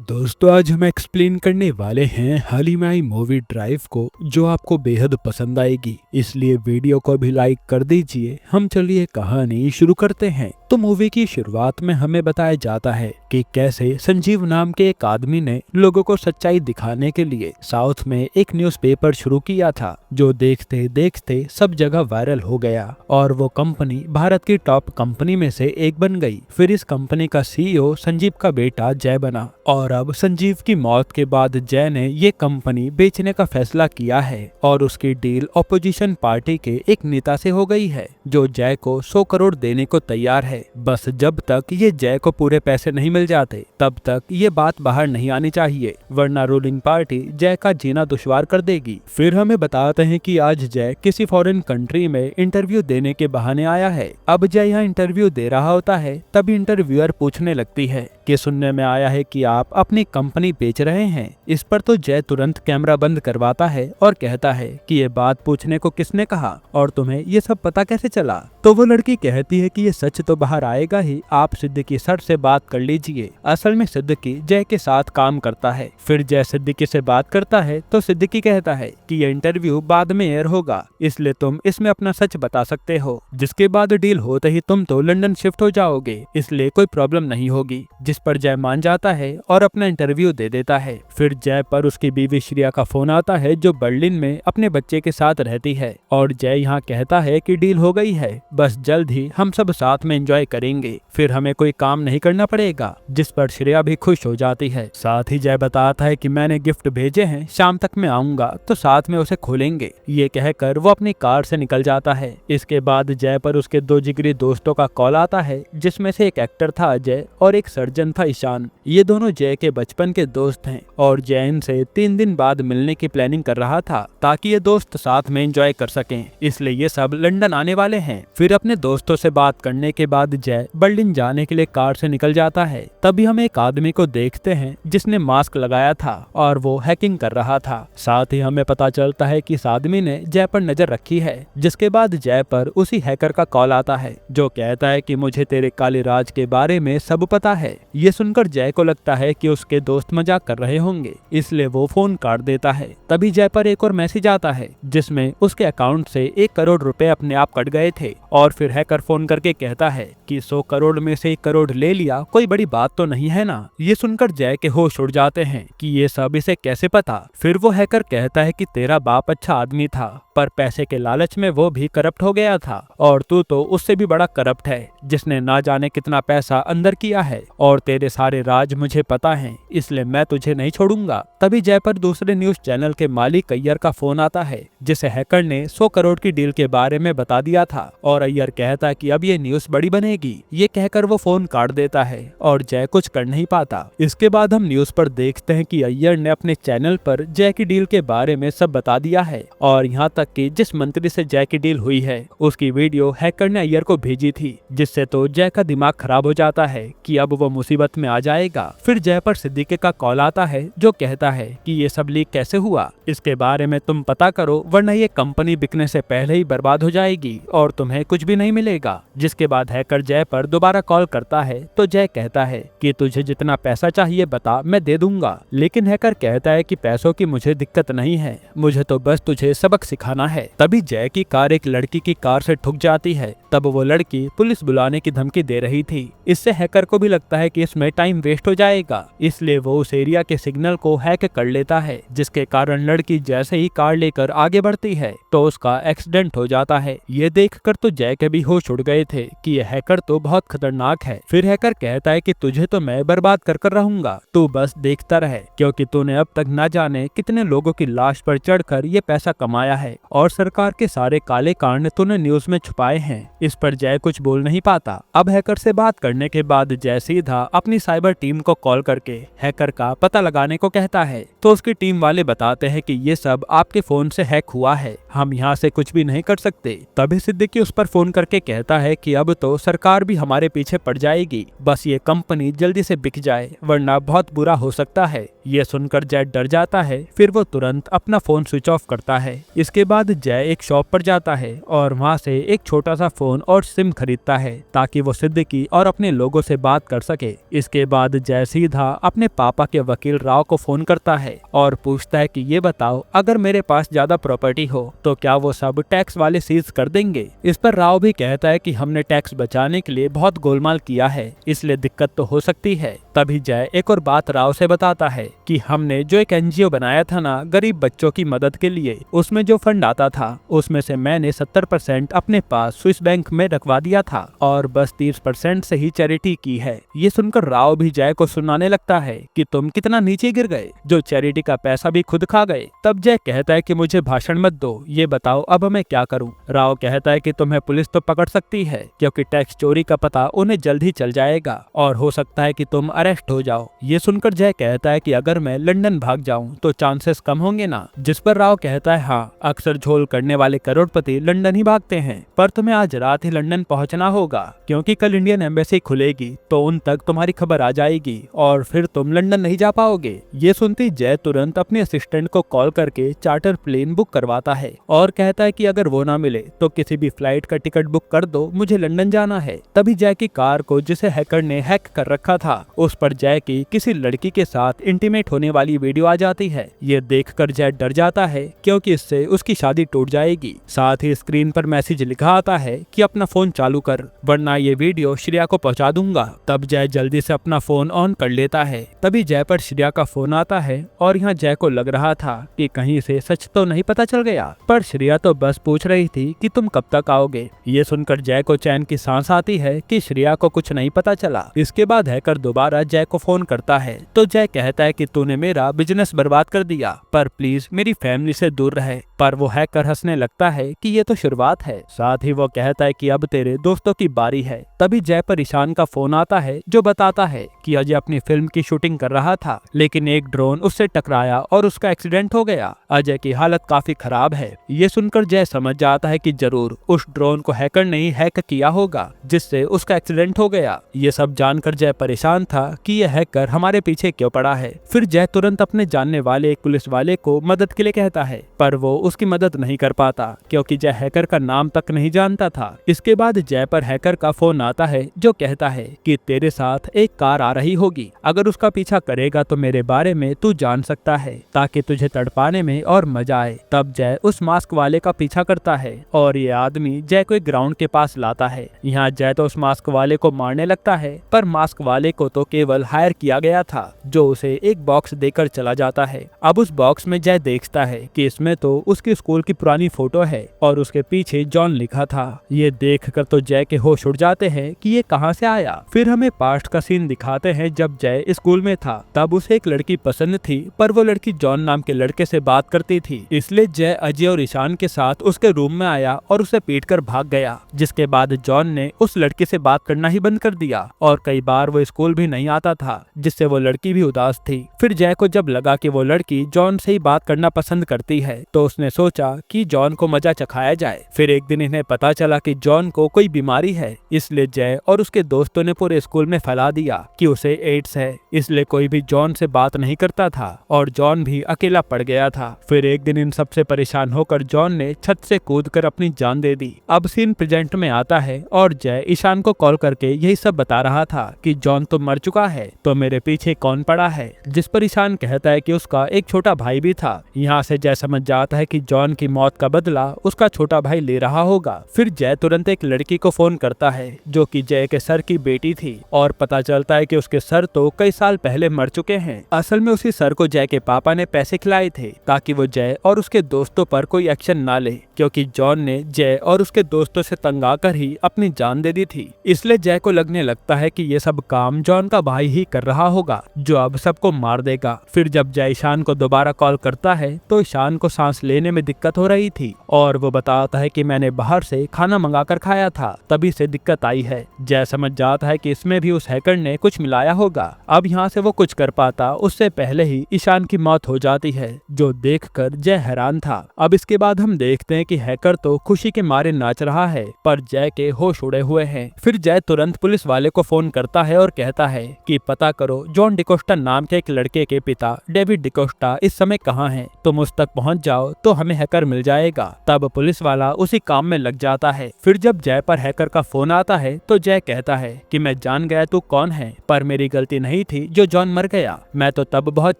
दोस्तों आज हम एक्सप्लेन करने वाले हैं हाल ही में आई मूवी ड्राइव को, जो आपको बेहद पसंद आएगी। इसलिए वीडियो को भी लाइक कर दीजिए। हम चलिए कहानी शुरू करते हैं। तो मूवी की शुरुआत में हमें बताया जाता है कि कैसे संजीव नाम के एक आदमी ने लोगों को सच्चाई दिखाने के लिए साउथ में एक न्यूज़पेपर शुरू किया था, जो देखते देखते सब जगह वायरल हो गया और वो कंपनी भारत की टॉप कंपनी में से एक बन गई। फिर इस कंपनी का सीईओ संजीव का बेटा जय बना और अब संजीव की मौत के बाद जय ने ये कंपनी बेचने का फैसला किया है और उसकी डील ऑपोजिशन पार्टी के एक नेता से हो गई है, जो जय को 100 करोड़ देने को तैयार है। बस जब तक ये जय को पूरे पैसे नहीं मिल जाते तब तक ये बात बाहर नहीं आनी चाहिए, वरना रूलिंग पार्टी जय का जीना दुश्वार कर देगी। फिर हमें बताते हैं कि आज जय किसी फॉरेन कंट्री में इंटरव्यू देने के बहाने आया है। अब जय यहाँ इंटरव्यू दे रहा होता है, तभी इंटरव्यूअर पूछने लगती है कि सुनने में आया है कि आप अपनी कंपनी बेच रहे हैं। इस पर तो जय तुरंत कैमरा बंद करवाता है और कहता है कि ये बात पूछने को किसने कहा और तुम्हें ये सब पता कैसे चला। तो वो लड़की कहती है कि ये सच तो बाहर आएगा ही, आप सिद्दीकी सर से बात कर लीजिए। असल में सिद्दीकी जय के साथ काम करता है। फिर जय सिद्दीकी से बात करता है तो सिद्दीकी कहता है कि ये इंटरव्यू बाद में एयर होगा, इसलिए तुम इसमें अपना सच बता सकते हो। जिसके बाद डील होते ही तुम तो लंदन शिफ्ट हो जाओगे, इसलिए कोई प्रॉब्लम नहीं होगी। जिस पर जय मान जाता है और अपना इंटरव्यू दे देता है। फिर जय पर उसकी बीवी श्रिया का फोन आता है, जो बर्लिन में अपने बच्चे के साथ रहती है, और जय यहाँ कहता है कि डील हो गई है, बस जल्द ही हम सब साथ में एंजॉय करेंगे, फिर हमें कोई काम नहीं करना पड़ेगा। जिस पर श्रेया भी खुश हो जाती है। साथ ही जय बताता है कि मैंने गिफ्ट भेजे हैं, शाम तक मैं आऊंगा तो साथ में उसे खोलेंगे। ये कहकर वो अपनी कार से निकल जाता है। इसके बाद जय पर उसके 2 जिगरी दोस्तों का कॉल आता है, जिसमें से एक एक्टर था अजय और एक सर्जन था ईशान। ये दोनों जय के बचपन के दोस्त हैं और जय इनसे 3 दिन बाद मिलने की प्लानिंग कर रहा था, ताकि ये दोस्त साथ में एंजॉय कर सकें। इसलिए ये सब लंदन आने वाले हैं। फिर अपने दोस्तों से बात करने के बाद जय बर्लिन जाने के लिए कार से निकल जाता है। तभी हम एक आदमी को देखते हैं जिसने मास्क लगाया था और वो हैकिंग कर रहा था। साथ ही हमें पता चलता है कि इस आदमी ने जय पर नजर रखी है। जिसके बाद जय पर उसी हैकर का कॉल आता है, जो कहता है कि मुझे तेरे काले राज के बारे में सब पता है। ये सुनकर जय को लगता है कि उसके दोस्त मजाक कर रहे होंगे, इसलिए वो फोन काट देता है। तभी जय पर एक और मैसेज आता है, जिसमें उसके अकाउंट से 1 करोड़ रुपए अपने आप कट गए थे। और फिर हैकर फोन करके कहता है कि 100 करोड़ में से 1 करोड़ ले लिया, कोई बड़ी बात तो नहीं है ना। ये सुनकर जय के होश उड़ जाते हैं कि ये सब इसे कैसे पता। फिर वो हैकर कहता है कि तेरा बाप अच्छा आदमी था, पर पैसे के लालच में वो भी करप्ट हो गया था, और तू तो उससे भी बड़ा करप्ट है, जिसने ना जाने कितना पैसा अंदर किया है, और तेरे सारे राज मुझे पता है, इसलिए मैं तुझे नहीं छोड़ूंगा। तभी जय पर दूसरे न्यूज चैनल के मालिक अय्यर का फोन आता है, जिसे हैकर ने 100 करोड़ की डील के बारे में बता दिया था, और अय्यर कहता है कि अब ये न्यूज बड़ी बनेगी। ये कहकर वो फोन काट देता है और जय कुछ कर नहीं पाता। इसके बाद हम न्यूज पर देखते हैं कि अय्यर ने अपने चैनल पर जय की डील के बारे में सब बता दिया है, और यहाँ तक कि जिस मंत्री से जय की डील हुई है उसकी वीडियो हैकर ने अय्यर को भेजी थी, जिससे तो जय का दिमाग खराब हो जाता है कि अब वो मुसीबत में आ जाएगा। फिर जय पर सिद्दीकी का कॉल आता है, जो कहता है कि ये सब लीक कैसे हुआ, इसके बारे में तुम पता करो, वरना ये कंपनी बिकने से पहले ही बर्बाद हो जाएगी और तुम्हें कुछ भी नहीं मिलेगा। जिसके बाद हैकर जय पर दोबारा कॉल करता है, तो जय कहता है कि तुझे जितना पैसा चाहिए बता, मैं दे दूंगा। लेकिन हैकर कहता है कि पैसों की मुझे दिक्कत नहीं है, मुझे तो बस तुझे सबक सिखाना है। तभी जय की कार एक लड़की की कार से ठुक जाती है। तब वो लड़की पुलिस बुलाने की धमकी दे रही थी। इससे हैकर को भी लगता है कि इसमें टाइम वेस्ट हो जाएगा, इसलिए वो उस एरिया के सिग्नल को हैक कर लेता है, जिसके कारण लड़की जैसे ही कार लेकर आगे बढ़ती है तो उसका एक्सीडेंट हो जाता है। ये देखकर तो जय के भी होश उड़ गए थे कि ये हैकर तो बहुत खतरनाक है। फिर हैकर कहता है कि तुझे तो मैं बर्बाद कर रहूंगा, तू बस देखता रहे, क्योंकि तूने अब तक न जाने कितने लोगों की लाश पर चढ़कर ये पैसा कमाया है, और सरकार के सारे काले कांड तूने न्यूज में छुपाए हैं। इस पर जय कुछ बोल नहीं पाता। अब हैकर से बात करने के बाद जय सीधा अपनी साइबर टीम को कॉल करके हैकर का पता लगाने को कहता है, तो उसकी टीम वाले बताते हैं कि ये सब आपके फोन से हैक हुआ है, हम यहाँ से कुछ भी नहीं कर सकते। तभी सिद्दीकी उस पर फोन करके कहता है कि अब तो सरकार भी हमारे पीछे पड़ जाएगी, बस ये कंपनी जल्दी से बिक जाए, वरना बहुत बुरा हो सकता है। ये सुनकर जय डर जाता है। फिर वो तुरंत अपना फोन स्विच ऑफ करता है। इसके बाद जय एक शॉप पर जाता है और वहाँ से एक छोटा सा फोन और सिम खरीदता है ताकि वो सिद्दीकी और अपने लोगों से बात कर सके। इसके बाद जय सीधा अपने पापा के वकील राव को फोन करता है और पूछता है कि ये बताओ, अगर मेरे पास ज्यादा प्रॉपर्टी हो तो क्या वो सब टैक्स वाले सीज कर देंगे। इस पर राव भी कहता है कि हमने टैक्स बचाने के लिए बहुत गोलमाल किया है, इसलिए दिक्कत तो हो सकती है। तभी जय एक और बात राव से बताता है कि हमने जो एक एनजीओ बनाया था ना गरीब बच्चों की मदद के लिए, उसमें जो फंड आता था उसमें से मैंने 70% अपने पास स्विस बैंक में रखवा दिया था और बस 30% से ही चैरिटी की है। ये सुनकर राव भी जय को सुनाने लगता है कि तुम कितना नीचे गिर गए, जो चैरिटी का पैसा भी खुद खा गए। तब जय कहता है कि मुझे भाषण मत दो, ये बताओ अब मैं क्या करूं। राव कहता है कि तुम्हें पुलिस तो पकड़ सकती है क्योंकि टैक्स चोरी का पता उन्हें जल्द ही चल जाएगा और हो सकता है कि तुम अरेस्ट हो जाओ। ये सुनकर जय कहता है कि अगर मैं लंदन भाग जाऊं तो चांसेस कम होंगे ना। जिस पर राव कहता है हाँ, अक्सर झोल करने वाले करोड़पति लंदन ही भागते हैं, पर तुम्हें आज रात ही लंदन पहुंचना होगा क्योंकि कल इंडियन एम्बेसी खुलेगी तो उन तक तुम्हारी खबर आ जाएगी और फिर तुम लंदन नहीं जा पाओगे। ये सुनती जय तुरंत अपने असिस्टेंट को कॉल करके चार्टर प्लेन बुक करवाता है और कहता है कि अगर वो ना मिले तो किसी भी फ्लाइट का टिकट बुक कर दो, मुझे लंदन जाना है। तभी जय की कार को जिसे हैकर ने हैक कर रखा था उस पर जय की किसी लड़की के साथ इंटीमेट होने वाली वीडियो आ जाती है। ये देखकर जय डर जाता है क्योंकि इससे उसकी शादी टूट जाएगी। साथ ही स्क्रीन पर मैसेज लिखा आता है कि अपना फोन चालू कर वरना ये वीडियो श्रेया को पहुंचा दूंगा। तब जय जल्दी से अपना फोन ऑन कर लेता है। तभी जय पर श्रेया का फोन आता है और यहाँ जय को लग रहा था कि कहीं से सच तो नहीं पता चल गया, पर श्रेया तो बस पूछ रही थी कि तुम कब तक आओगे। ये सुनकर जय को चैन की सांस आती है कि श्रेया को कुछ नहीं पता चला। इसके बाद हैकर दोबारा जय को फोन करता है तो जय कहता है कि तूने मेरा बिजनेस बर्बाद कर दिया, पर प्लीज मेरी फैमिली से दूर रहे। पर वो हैकर हंसने लगता है कि ये तो शुरुआत है। साथ ही वो कहता है कि अब तेरे दोस्तों की बारी है। तभी जय पर ईशान का फोन आता है जो बताता है कि अजय अपनी फिल्म की शूटिंग कर रहा था लेकिन एक ड्रोन उससे टकराया और उसका एक्सीडेंट हो गया। अजय की हालत काफी खराब है। ये सुनकर जय समझ जाता है कि जरूर उस ड्रोन को हैकर ने ही हैक किया होगा जिससे उसका एक्सीडेंट हो गया। ये सब जानकर जय परेशान था कि यह हैकर हमारे पीछे क्यों पड़ा है। फिर जय तुरंत अपने जानने वाले एक पुलिस वाले को मदद के लिए कहता है, पर वो उसकी मदद नहीं कर पाता क्योंकि जय हैकर का नाम तक नहीं जानता था। इसके बाद जय पर हैकर का फोन आता है जो कहता है कि तेरे साथ एक कार आ रही होगी, अगर उसका पीछा करेगा तो मेरे बारे में तू जान सकता है ताकि तुझे तड़पाने में और मजा आए। तब जय उस मास्क वाले का पीछा करता है और ये आदमी जय को एक ग्राउंड के पास लाता है। यहाँ जय तो उस मास्क वाले को मारने लगता है, पर मास्क वाले को तो केवल हायर किया गया था जो उसे एक बॉक्स देकर चला जाता है। अब उस बॉक्स में जय देखता है कि इसमें तो उसकी स्कूल की पुरानी फोटो है और उसके पीछे जॉन लिखा था। ये देखकर तो जय के होश उड़ जाते हैं कि ये कहां से आया। फिर हमें पास्ट का सीन दिखाते हैं जब जय स्कूल में था। तब उसे एक लड़की पसंद थी, पर वो लड़की जॉन नाम के लड़के से बात करती थी, इसलिए जय अजय और ईशान के साथ उसके रूम में आया और उसे पीटकर भाग गया। जिसके बाद जॉन ने उस लड़की से बात करना ही बंद कर दिया और कई बार वो स्कूल भी नहीं आता था, जिससे वो लड़की भी उदास थी। फिर जय को जब लगा कि वो लड़की जॉन से ही बात करना पसंद करती है तो उसने सोचा कि जॉन को मजा चखाया जाए। फिर एक दिन इन्हें पता चला कि जॉन को कोई बीमारी है, इसलिए जय और उसके दोस्तों ने पूरे स्कूल में फैला दिया कि उसे एड्स है, इसलिए कोई भी जॉन से बात नहीं करता था और जॉन भी अकेला पड़ गया था। फिर एक दिन इन सबसे परेशान होकर जॉन ने छत से कूदकर अपनी जान दे दी। अब सीन प्रेजेंट में आता है और जय ईशान को कॉल करके यही सब बता रहा था कि जॉन तो मर चुका है, तो मेरे पीछे कौन पड़ा है। जिस पर ईशान कहता है कि उसका एक छोटा भाई भी था। यहाँ से जय समझ जाता है कि जॉन की मौत का बदला उसका छोटा भाई ले रहा होगा। फिर जय तुरंत एक लड़की को फोन करता है जो कि जय के सर की बेटी थी और पता चलता है कि उसके सर तो कई साल पहले मर चुके हैं। असल में उसी सर को जय के पापा ने पैसे खिलाए थे ताकि वो जय और उसके दोस्तों पर कोई एक्शन ना ले, क्योंकि जॉन ने जय और उसके दोस्तों से तंग आकर ही अपनी जान दे दी थी। इसलिए जय को लगने लगता है कि ये सब काम जॉन का भाई ही कर रहा होगा जो अब सबको मार देगा। फिर जब जय ईशान को दोबारा कॉल करता है तो ईशान को सांस लेने में दिक्कत हो रही थी और वो बताता है कि मैंने बाहर से खाना मंगाकर खाया था, तभी से दिक्कत आई है। जय समझ जाता है कि इसमें भी उस हैकर ने कुछ मिलाया होगा। अब यहाँ से वो कुछ कर पाता उससे पहले ही ईशान की मौत हो जाती है, जो देखकर जय हैरान था। अब इसके बाद हम देखते हैं कि हैकर तो खुशी के मारे नाच रहा है, पर जय के होश उड़े हुए हैं। फिर जय तुरंत पुलिस वाले को फोन करता है और कहता है कि पता करो जॉन डिकोस्टा नाम के एक लड़के के पिता डेविड डिकोस्टा इस समय कहाँ हैं? तुम उस तक पहुँच जाओ तो हमें हैकर मिल जाएगा। तब पुलिस वाला उसी काम में लग जाता है। फिर जब जय पर हैकर का फोन आता है तो जय कहता है कि मैं जान गया तू कौन है, पर मेरी गलती नहीं थी जो जॉन मर गया, मैं तो तब बहुत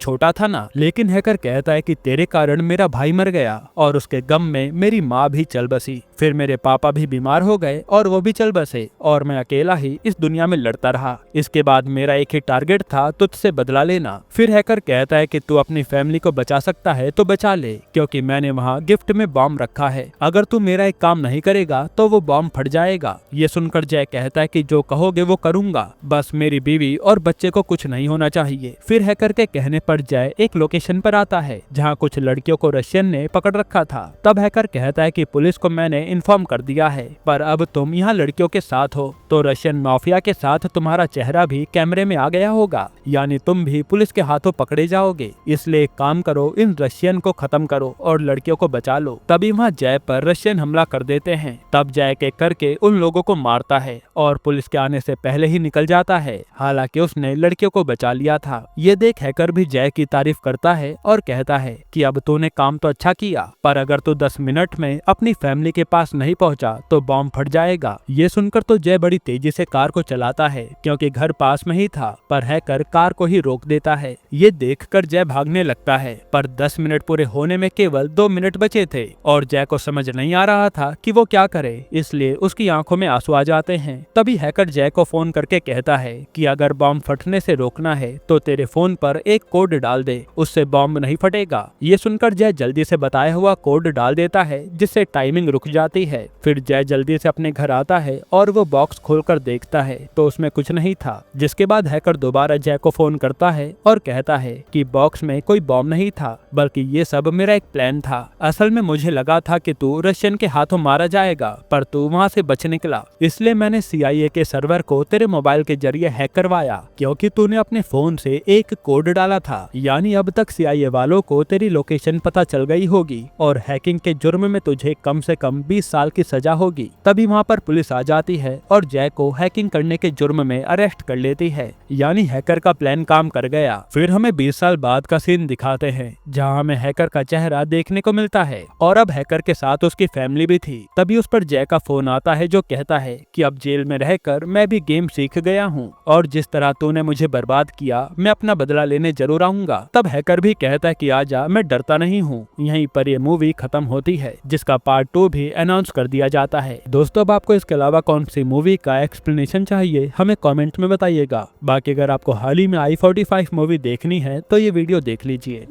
छोटा था ना। लेकिन हैकर कहता है कि तेरे कारण मेरा भाई मर गया और उसके गम में मेरी माँ भी चल बसी, फिर मेरे पापा भी बीमार हो गए और वो भी चल बसे और मैं अकेला ही इस दुनिया में लड़ता रहा। इसके बाद मेरा एक ही टारगेट था, तुझसे बदला लेना। फिर हैकर कहता है कि तू अपनी फैमिली को बचा सकता है तो बचा ले, क्योंकि मैंने वहाँ गिफ्ट में बॉम्ब रखा है। अगर तू मेरा एक काम नहीं करेगा तो वो बॉम्ब फट जाएगा। ये सुनकर जय कहता है कि जो कहोगे वो करूंगा, बस मेरी बीवी और बच्चे को कुछ नहीं होना चाहिए। फिर हैकर के कहने पर जय एक लोकेशन पर आता है जहाँ कुछ लड़कियों को रशियन ने पकड़ रखा था। तब हैकर कहता है कि पुलिस को मैंने इन्फॉर्म कर दिया है, पर अब तुम यहाँ लड़कियों के साथ हो तो रशियन माफिया के साथ तुम्हारा चेहरा भी कैमरे में आ गया होगा, यानी तुम भी पुलिस के हाथों पकड़े जाओगे। इसलिए एक काम करो, इन रशियन को खत्म करो और लड़कियों को बचा लो। तभी वहाँ जय पर रशियन हमला कर देते हैं। तब जय के करके उन लोगों को मारता है और पुलिस के आने से पहले ही निकल जाता है, हालांकि उसने लड़कियों को बचा लिया था। ये देख हैकर भी जय की तारीफ करता है और कहता है कि अब तूने काम तो अच्छा किया, पर अगर तू 10 मिनट में अपनी फैमिली के पास नहीं पहुंचा तो बॉम्ब फट जाएगा। ये सुनकर तो जय बड़ी तेजी से कार को चलाता है क्योंकि घर पास में ही था, पर हैकर कार को ही रोक देता है। ये देखकर जय भागने लगता है, पर 10 मिनट पूरे होने में केवल 2 मिनट बचे थे और जय को समझ नहीं आ रहा था कि वो क्या करे, इसलिए उसकी आंखों में आंसू आ जाते हैं। तभी हैकर जय को फोन करके कहता है कि अगर बॉम्ब फटने से रोकना है तो तेरे फोन पर एक कोड डाल दे, उससे बॉम्ब नहीं फटेगा। ये सुनकर जय जल्दी से बताया हुआ कोड डाल देता है, जिससे टाइमिंग रुक जाती है। फिर जय जल्दी से अपने घर आता है और वो बॉक्स खोलकर देखता है तो उसमें कुछ नहीं था। जिसके बाद हैकर दोबारा जय को फोन करता है और कहता है कि बॉक्स में कोई बॉम्ब नहीं था, बल्कि ये सब मेरा एक प्लान था। असल में मुझे लगा था कि तू रशियन के हाथों मारा जाएगा, पर तू वहाँ से बच निकला, इसलिए मैंने CIA के सर्वर को तेरे मोबाइल के जरिए हैक करवाया, क्योंकि तूने अपने फोन से एक कोड डाला था। यानी अब तक CIA वालों को तेरी लोकेशन पता चल गई होगी और हैकिंग के जुर्म में तुझे कम से कम 20 साल की सजा होगी। तभी वहाँ पर पुलिस आ जाती है और जय को हैकिंग करने के जुर्म में अरेस्ट कर लेती है, यानी हैकर का प्लान काम कर गया। फिर हमें 20 साल बाद का सीन दिखाते हैं जहाँ हमें हैकर का चेहरा देखने को मिलता है और अब हैकर के साथ उसकी फैमिली भी थी। तभी उस पर जय का फोन आता है जो कहता है कि अब जेल में रहकर मैं भी गेम सीख गया हूँ और जिस तरह तूने मुझे बर्बाद किया मैं अपना बदला लेने जरूर आऊंगा। तब हैकर भी कहता है कि आजा, मैं डरता नहीं हूँ। यहीं पर ये मूवी खत्म होती है, जिसका पार्ट 2 भी अनाउंस कर दिया जाता है। दोस्तों, अब आपको इसके अलावा कौन सी मूवी का एक्सप्लेनेशन चाहिए हमें कमेंट में बताइएगा। बाकी अगर आपको हाल ही में I-45 मूवी देखनी है तो ये वीडियो देख लीजिए।